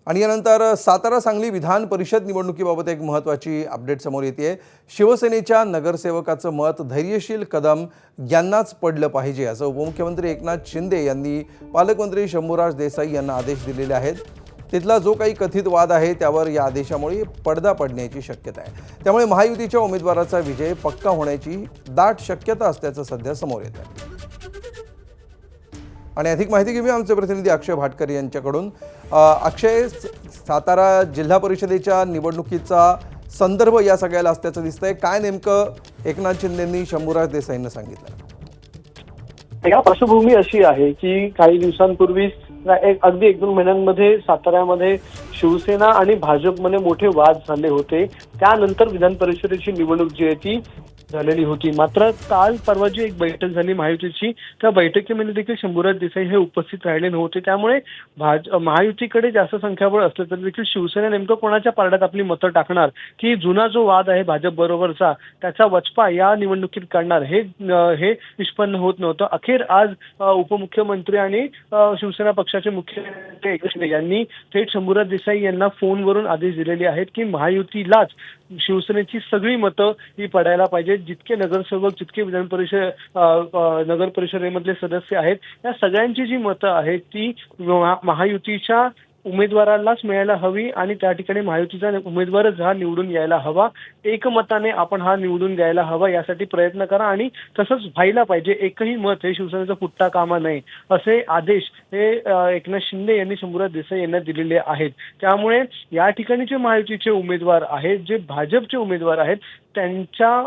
आणि यानंतर सातारा सांगली विधान परिषद निवडणुकीबाबत एक महत्त्वाची अपडेट समोर येते। शिवसेनेच्या नगरसेवकाचं मत धैर्यशील कदम यांनाच पडलं पाहिजे असं उपमुख्यमंत्री एकनाथ शिंदे यांनी पालकमंत्री शंभूराज देसाई यांना आदेश दिलेले आहेत। तिथला जो काही कथित वाद आहे त्यावर या आदेशामुळे पडदा पडण्याची शक्यता आहे। त्यामुळे महायुतीच्या उमेदवाराचा विजय पक्का होण्याची दाट शक्यता असल्याचं सध्या समोर येत आहे। आणि अधिक माहिती घेऊया आमचे प्रतिनिधी अक्षय भाटकर यांच्याकडून। अक्षय, सातारा जिल्हा परिषदेच्या निवडणुकीचा संदर्भ या सगळ्याला असल्याचं दिसतंय, काय नेमकं एकनाथ शिंदेंनी शंभूराज देसाईंना सांगितलं? या पार्श्वभूमी अशी आहे की काही दिवसांपूर्वी अगदी 1-2 महिन्यांमध्ये साताऱ्यामध्ये शिवसेना आणि भाजपमध्ये मोठे वाद झाले होते। त्यानंतर विधान परिषदेची निवडणूक जी आहे ती झालेली होती। मात्र काल परवा जी एक बैठक झाली महायुतीची, त्या बैठकीमध्ये देखील शंभूराज देसाई हे उपस्थित राहिले नव्हते। त्यामुळे महायुतीकडे जास्त संख्याबळ असलं तरी देखील शिवसेना नेमकं कोणाच्या पारड्यात आपली मतं टाकणार, की जुना जो वाद आहे भाजप बरोबरचा त्याचा वचपा या निवडणुकीत काढणार, हे निष्पन्न होत नव्हतं। अखेर आज उपमुख्यमंत्री आणि शिवसेना पक्षाचे मुख्यमंत्री एकनाथ शिंदे यांनी थेट शंभूराज देसाई यांना फोनवरून आदेश दिलेले आहेत की महायुतीलाच शिवसेनेची सगळी मतं ही पडायला पाहिजे। जितके नगरसेवक, जितके विधान परिषद नगर परिषदेमधले सदस्य आहेत, या सगळ्यांची जी मतं आहेत ती महायुतीच्या उमेदवारालाच मिळायला हवी आणि त्या ठिकाणी महायुतीचा उमेदवारच हा निवडून यायला हवा। एकमताने आपण हा निवडून द्यायला हवा, यासाठी प्रयत्न करा आणि तसंच व्हायला पाहिजे। एकही मत हे शिवसेनेचं फुटता कामा नये, असे आदेश हे एकनाथ शिंदे यांनी शंभूराज देसाई यांना दिलेले आहेत। त्यामुळे या ठिकाणीचे महायुतीचे उमेदवार आहेत, जे भाजपचे उमेदवार आहेत, त्यांच्या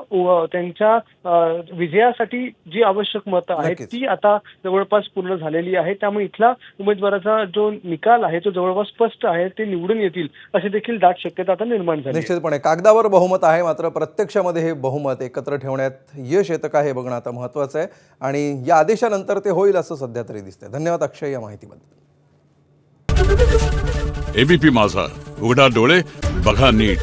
विजयासाठी जी आवश्यक मतं आहेत ती आता जवळपास पूर्ण झालेली आहे। त्यामुळे इथला उमेदवाराचा जो निकाल आहे तो जवळपास स्पष्ट आहे, ते निवडून येतील अशी देखील दाट शक्यता आता निर्माण झाली। निश्चितपणे कागदावर बहुमत आहे, मात्र प्रत्यक्षामध्ये हे बहुमत एकत्र ठेवण्यात यश येतं का हे बघणं आता महत्त्वाचं आहे आणि या आदेशानंतर ते होईल असं सध्या तरी दिसतंय। धन्यवाद अक्षय या माहितीबद्दल। एबीपी माझा, उघडा डोळे बघा नीट।